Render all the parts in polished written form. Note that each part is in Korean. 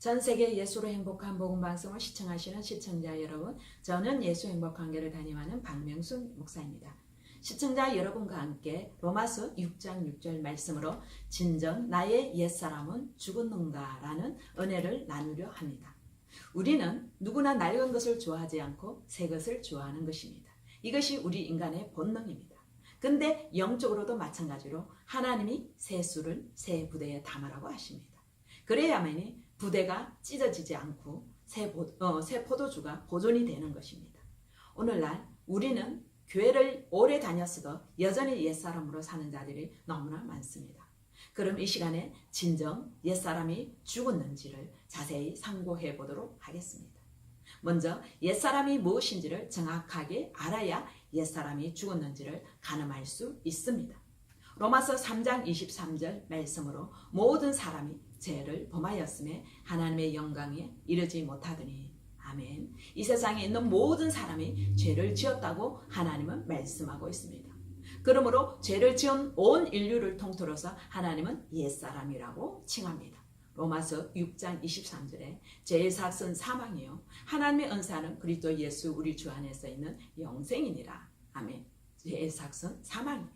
전 세계 예수로 행복한 복음방송을 시청하시는 시청자 여러분, 저는 예수 행복한교를 담임하는 박명순 목사입니다. 시청자 여러분과 함께 로마서 6장 6절 말씀으로 진정 나의 옛사람은 죽었는가 라는 은혜를 나누려 합니다. 우리는 누구나 낡은 것을 좋아하지 않고 새 것을 좋아하는 것입니다. 이것이 우리 인간의 본능입니다. 근데 영적으로도 마찬가지로 하나님이 새 술을 새 부대에 담으라고 하십니다. 그래야만이 부대가 찢어지지 않고 새 포도주가 보존이 되는 것입니다. 오늘날 우리는 교회를 오래 다녔어도 여전히 옛사람으로 사는 자들이 너무나 많습니다. 그럼 이 시간에 진정 옛사람이 죽었는지를 자세히 상고해 보도록 하겠습니다. 먼저 옛사람이 무엇인지를 정확하게 알아야 옛사람이 죽었는지를 가늠할 수 있습니다. 로마서 3장 23절 말씀으로 모든 사람이 죄를 범하였음에 하나님의 영광에 이르지 못하더니 아멘. 이 세상에 있는 모든 사람이 죄를 지었다고 하나님은 말씀하고 있습니다. 그러므로 죄를 지은 온 인류를 통틀어서 하나님은 옛사람이라고 칭합니다. 로마서 6장 23절에 죄의 삭은 사망이요 하나님의 은사는 그리스도 예수 우리 주 안에서 있는 영생이니라. 아멘. 죄의 삭은 사망입니다.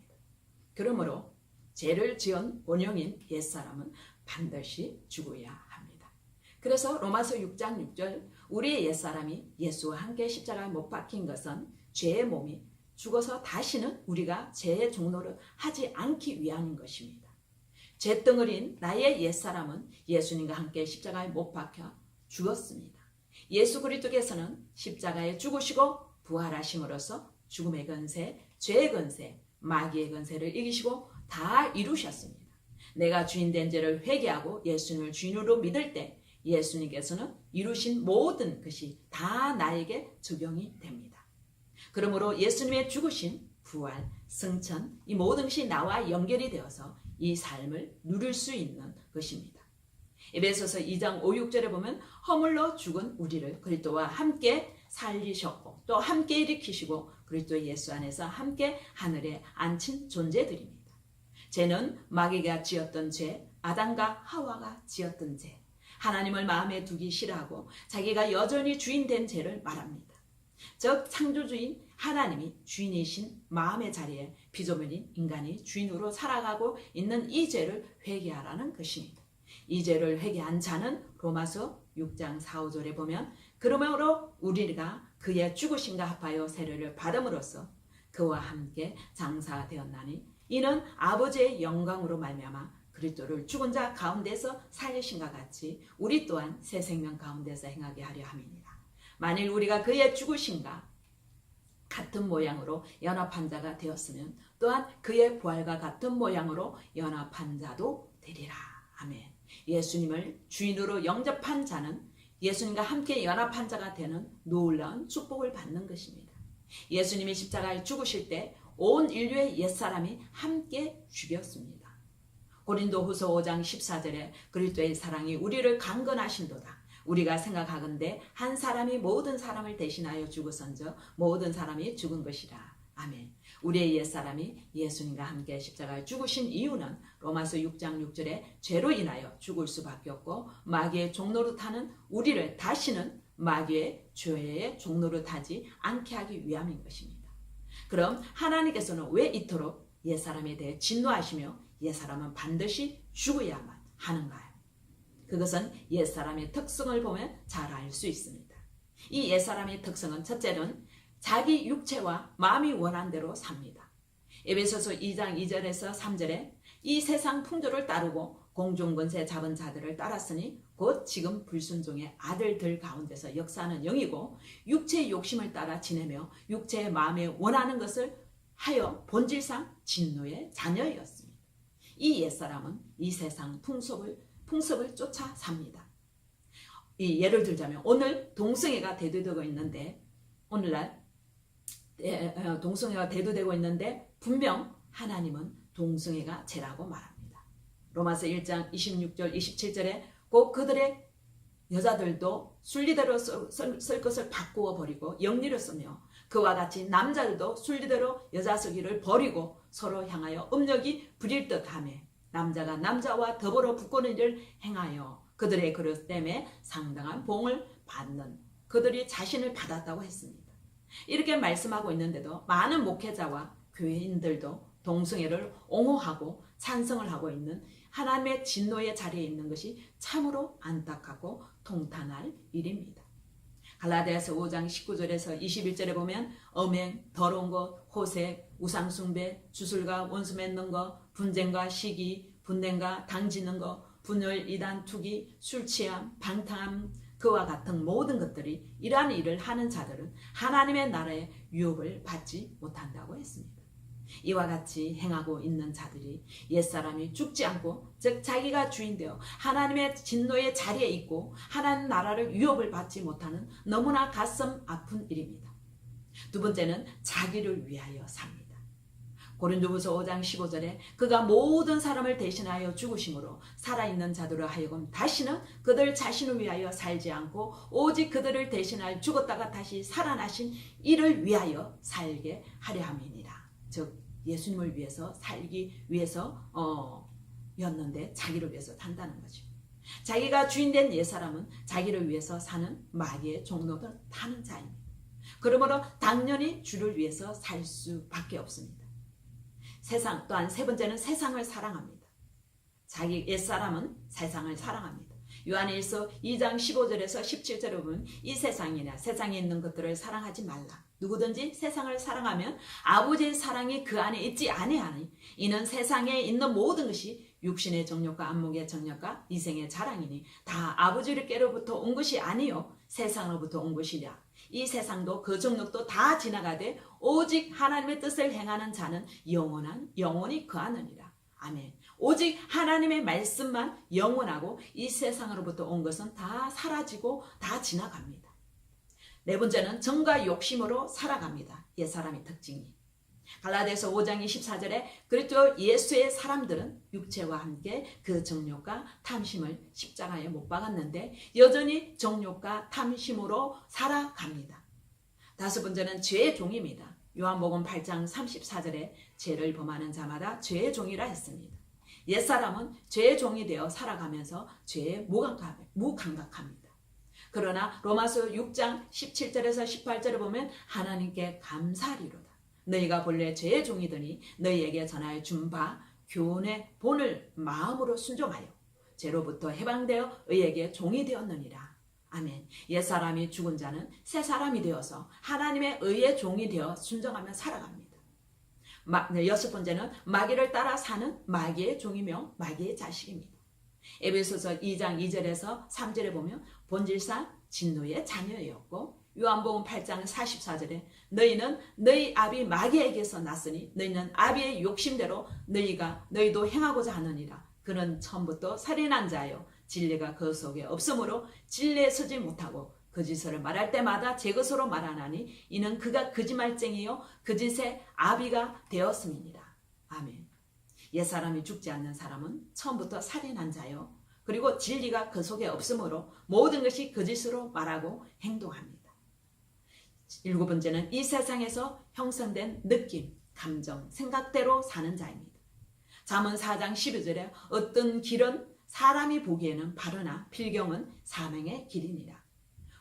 그러므로 죄를 지은 본영인 옛사람은 반드시 죽어야 합니다. 그래서 로마서 6장 6절 우리의 옛사람이 예수와 함께 십자가에 못 박힌 것은 죄의 몸이 죽어서 다시는 우리가 죄의 종노를 하지 않기 위함인 것입니다. 죄덩어리인 나의 옛사람은 예수님과 함께 십자가에 못 박혀 죽었습니다. 예수 그리스도께서는 십자가에 죽으시고 부활하심으로써 죽음의 권세, 죄의 권세, 마귀의 권세를 이기시고 다 이루셨습니다. 내가 주인 된 죄를 회개하고 예수님을 주인으로 믿을 때 예수님께서는 이루신 모든 것이 다 나에게 적용이 됩니다. 그러므로 예수님의 죽으심, 부활, 승천 이 모든 것이 나와 연결이 되어서 이 삶을 누릴 수 있는 것입니다. 에베소서 2장 5, 6절에 보면 허물로 죽은 우리를 그리스도와 함께 살리셨고 또 함께 일으키시고 그리스도 예수 안에서 함께 하늘에 앉힌 존재들입니다. 죄는 마귀가 지었던 죄, 아담과 하와가 지었던 죄, 하나님을 마음에 두기 싫어하고 자기가 여전히 주인 된 죄를 말합니다. 즉 창조주인 하나님이 주인이신 마음의 자리에 피조물인 인간이 주인으로 살아가고 있는 이 죄를 회개하라는 것입니다. 이 죄를 회개한 자는 로마서 6장 4, 5절에 보면 그러므로 우리가 그의 죽으심과 합하여 세례를 받음으로써 그와 함께 장사되었나니 이는 아버지의 영광으로 말미암아 그리스도를 죽은 자 가운데서 살리신과 같이 우리 또한 새 생명 가운데서 행하게 하려 함이니라. 만일 우리가 그의 죽으심과 같은 모양으로 연합한 자가 되었으면 또한 그의 부활과 같은 모양으로 연합한 자도 되리라. 아멘. 예수님을 주인으로 영접한 자는 예수님과 함께 연합한 자가 되는 놀라운 축복을 받는 것입니다. 예수님이 십자가에 죽으실 때 온 인류의 옛사람이 함께 죽였습니다. 고린도후서 5장 14절에 그리스도의 사랑이 우리를 강건하신도다. 우리가 생각하건대 한 사람이 모든 사람을 대신하여 죽으선저 모든 사람이 죽은 것이라. 아멘. 우리의 옛사람이 예수님과 함께 십자가에 죽으신 이유는 로마서 6장 6절에 죄로 인하여 죽을 수밖에 없고 마귀의 종노릇하는 우리를 다시는 마귀의 죄의 종노릇하지 않게 하기 위함인 것입니다. 그럼 하나님께서는 왜 이토록 옛사람에 대해 진노하시며 옛사람은 반드시 죽어야만 하는가요? 그것은 옛사람의 특성을 보면 잘 알 수 있습니다. 이 옛사람의 특성은 첫째는 자기 육체와 마음이 원한 대로 삽니다. 에베소서 2장 2절에서 3절에 이 세상 풍조를 따르고 공중권세 잡은 자들을 따랐으니 곧 지금 불순종의 아들들 가운데서 역사하는 영이고 육체의 욕심을 따라 지내며 육체의 마음에 원하는 것을 하여 본질상 진노의 자녀였습니다. 이 옛사람은 이 세상 풍습을 쫓아 삽니다. 예를 들자면 오늘 동성애가 대두되고 있는데 오늘날 동성애가 대두되고 있는데 분명 하나님은 동성애가 죄라고 말합니다. 로마서 1장 26절 27절에 곧 그들의 여자들도 순리대로 쓸 것을 바꾸어 버리고 영리를 쓰며 그와 같이 남자들도 순리대로 여자 쓰기를 버리고 서로 향하여 음욕이 부릴 듯하며 남자가 남자와 더불어 부끄는 일을 행하여 그들의 그릇 때문에 상당한 봉을 받는 그들이 자신을 받았다고 했습니다. 이렇게 말씀하고 있는데도 많은 목회자와 교회인들도 동성애를 옹호하고 찬성을 하고 있는 하나님의 진노의 자리에 있는 것이 참으로 안타깝고 통탄할 일입니다. 갈라디아서 5장 19절에서 21절에 보면 음행, 더러운 것, 호색, 우상숭배, 주술과 원수 맺는 것, 분쟁과 시기, 분냄과 당지는 것, 분열, 이단, 투기, 술취함, 방탕함, 그와 같은 모든 것들이 이러한 일을 하는 자들은 하나님의 나라의 유업을 받지 못한다고 했습니다. 이와 같이 행하고 있는 자들이 옛사람이 죽지 않고 즉 자기가 주인되어 하나님의 진노의 자리에 있고 하나님 나라를 유업을 받지 못하는 너무나 가슴 아픈 일입니다. 두 번째는 자기를 위하여 삽니다. 고린도후서 5장 15절에 그가 모든 사람을 대신하여 죽으심으로 살아있는 자들로 하여금 다시는 그들 자신을 위하여 살지 않고 오직 그들을 대신하여 죽었다가 다시 살아나신 이를 위하여 살게 하려 함이니라. 즉 예수님을 위해서 살기 위해서 였는데 자기를 위해서 산다는 거죠. 자기가 주인된 옛사람은 자기를 위해서 사는 마귀의 종로를 타는 자입니다. 그러므로 당연히 주를 위해서 살 수밖에 없습니다. 세상 또한 세 번째는 세상을 사랑합니다. 자기 옛사람은 세상을 사랑합니다. 요한일서 2장 15절에서 17절에 보면 이 세상이나 세상에 있는 것들을 사랑하지 말라. 누구든지 세상을 사랑하면 아버지의 사랑이 그 안에 있지 아니하니 이는 세상에 있는 모든 것이 육신의 정욕과 안목의 정욕과 이생의 자랑이니 다 아버지께로부터 온 것이 아니요 세상으로부터 온 것이랴. 이 세상도 그 정욕도 다 지나가되 오직 하나님의 뜻을 행하는 자는 영원히 거하느니라. 아멘. 오직 하나님의 말씀만 영원하고 이 세상으로부터 온 것은 다 사라지고 다 지나갑니다. 네 번째는 정과 욕심으로 살아갑니다. 옛사람의 특징이. 갈라디아서 5장 24절에 그리스도 예수의 사람들은 육체와 함께 그 정욕과 탐심을 십자가에 못 박았는데 여전히 정욕과 탐심으로 살아갑니다. 다섯 번째는 죄의 종입니다. 요한복음 8장 34절에 죄를 범하는 자마다 죄의 종이라 했습니다. 옛사람은 죄의 종이 되어 살아가면서 죄에 무감각합니다. 그러나 로마서 6장 17절에서 18절에 보면 하나님께 감사하리로다. 너희가 본래 죄의 종이더니 너희에게 전하여 준 바 교훈의 본을 마음으로 순종하여 죄로부터 해방되어 의에게 종이 되었느니라. 아멘. 옛사람이 죽은 자는 새 사람이 되어서 하나님의 의의 종이 되어 순종하며 살아갑니다. 여섯 번째는 마귀를 따라 사는 마귀의 종이며 마귀의 자식입니다. 에베소서 2장 2절에서 3절에 보면 본질상 진노의 자녀였고 요한복음 8장 44절에 너희는 너희 아비 마귀에게서 났으니 너희는 아비의 욕심대로 너희도 행하고자 하느니라. 그는 처음부터 살인한 자요 진리가 그 속에 없으므로 진리에 서지 못하고 거짓을 말할 때마다 제 것으로 말하나니 이는 그가 거짓말쟁이요 거짓의 아비가 되었음이니라. 아멘. 옛사람이 죽지 않는 사람은 처음부터 살인한 자요 그리고 진리가 그 속에 없으므로 모든 것이 거짓으로 말하고 행동합니다. 일곱 번째는 이 세상에서 형성된 느낌, 감정, 생각대로 사는 자입니다. 잠언 4장 12절에 어떤 길은 사람이 보기에는 바르나 필경은 사명의 길이니라.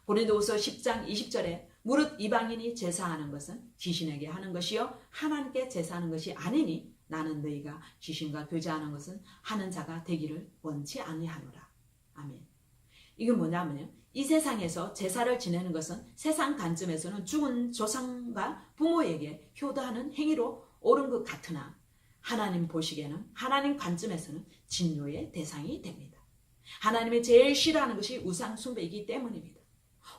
고린도후서 10장 20절에 무릇 이방인이 제사하는 것은 귀신에게 하는 것이요 하나님께 제사하는 것이 아니니 나는 너희가 귀신과 교제하는 것은 하는 자가 되기를 원치 아니하노라. 아멘. 이건 뭐냐면요. 이 세상에서 제사를 지내는 것은 세상 관점에서는 죽은 조상과 부모에게 효도하는 행위로 옳은 것 같으나 하나님 보시기에는 하나님 관점에서는 진노의 대상이 됩니다. 하나님이 제일 싫어하는 것이 우상 숭배이기 때문입니다.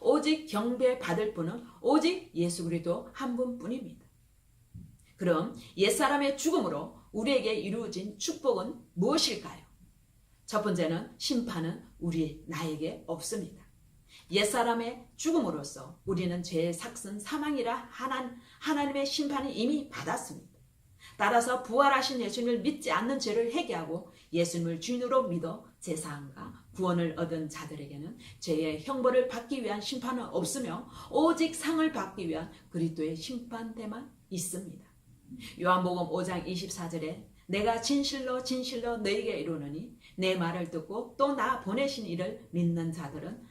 오직 경배받을 분은 오직 예수 그리스도 한 분뿐입니다. 그럼 옛사람의 죽음으로 우리에게 이루어진 축복은 무엇일까요? 첫 번째는 심판은 나에게 없습니다. 옛사람의 죽음으로써 우리는 죄의 삭슨 사망이라 하나님의 심판을 이미 받았습니다. 따라서 부활하신 예수님을 믿지 않는 죄를 회개하고 예수님을 주인으로 믿어 제사함과 구원을 얻은 자들에게는 죄의 형벌을 받기 위한 심판은 없으며 오직 상을 받기 위한 그리스도의 심판대만 있습니다. 요한복음 5장 24절에 내가 진실로 진실로 너희에게 이르노니 내 말을 듣고 또 나 보내신 이를 믿는 자들은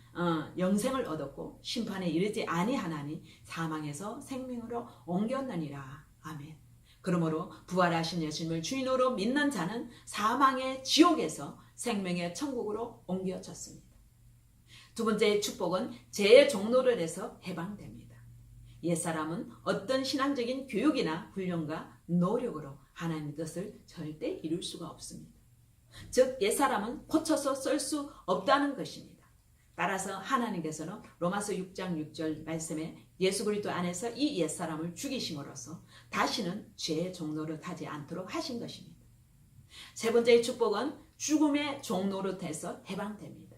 영생을 얻었고 심판에 이르지 아니하나니 사망에서 생명으로 옮겼느니라. 아멘. 그러므로 부활하신 예수님을 주인으로 믿는 자는 사망의 지옥에서 생명의 천국으로 옮겨졌습니다. 두 번째의 축복은 죄의 종로를 해서 해방됩니다. 옛사람은 어떤 신앙적인 교육이나 훈련과 노력으로 하나님의 뜻을 절대 이룰 수가 없습니다. 즉 옛사람은 고쳐서 쓸 수 없다는 것입니다. 따라서 하나님께서는 로마서 6장 6절 말씀에 예수 그리스도 안에서 이 옛사람을 죽이심으로써 다시는 죄의 종로를 타지 않도록 하신 것입니다. 세 번째의 축복은 죽음의 종로를 해서 해방됩니다.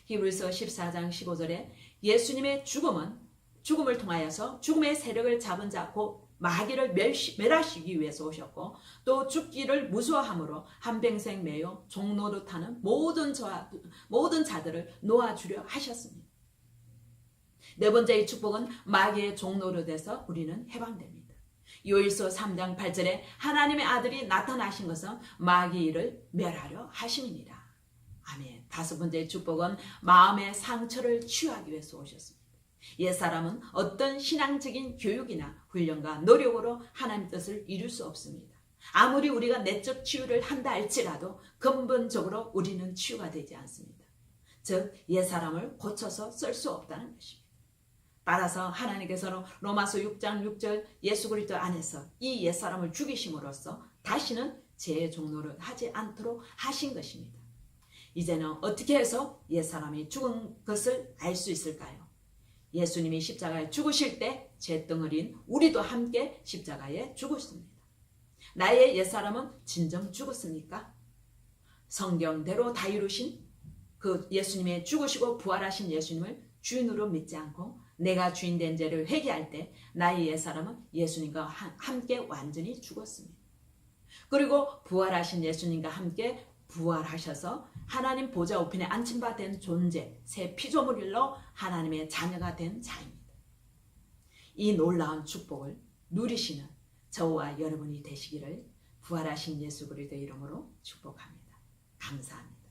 히브리서 14장 15절에 예수님의 죽음을 통하여서 죽음의 세력을 잡은 자 곧 마귀를 멸하시기 위해서 오셨고 또 죽기를 무서워함으로 한평생 매여 종로를 타는 모든 자들을 놓아주려 하셨습니다. 네 번째의 축복은 마귀의 종로로 돼서 우리는 해방됩니다. 요일서 3장 8절에 하나님의 아들이 나타나신 것은 마귀를 멸하려 하심이니라. 아멘. 다섯 번째의 축복은 마음의 상처를 치유하기 위해서 오셨습니다. 옛사람은 어떤 신앙적인 교육이나 훈련과 노력으로 하나님의 뜻을 이룰 수 없습니다. 아무리 우리가 내적 치유를 한다 할지라도 근본적으로 우리는 치유가 되지 않습니다. 즉 옛사람을 고쳐서 쓸 수 없다는 것입니다. 따라서 하나님께서는 로마서 6장 6절 예수 그리스도 안에서 이 옛사람을 죽이심으로써 다시는 죄의 종로를 하지 않도록 하신 것입니다. 이제는 어떻게 해서 옛사람이 죽은 것을 알 수 있을까요? 예수님이 십자가에 죽으실 때 죄덩어리인 우리도 함께 십자가에 죽었습니다. 나의 옛사람은 진정 죽었습니까? 성경대로 다 이루신 그 예수님의 죽으시고 부활하신 예수님을 주인으로 믿지 않고 내가 주인된 죄를 회개할 때 나의 옛사람은 예수님과 함께 완전히 죽었습니다. 그리고 부활하신 예수님과 함께 부활하셔서 하나님 보좌 우편에 앉힌 바 된 존재, 새 피조물로 하나님의 자녀가 된 자입니다. 이 놀라운 축복을 누리시는 저와 여러분이 되시기를 부활하신 예수 그리스도의 이름으로 축복합니다. 감사합니다.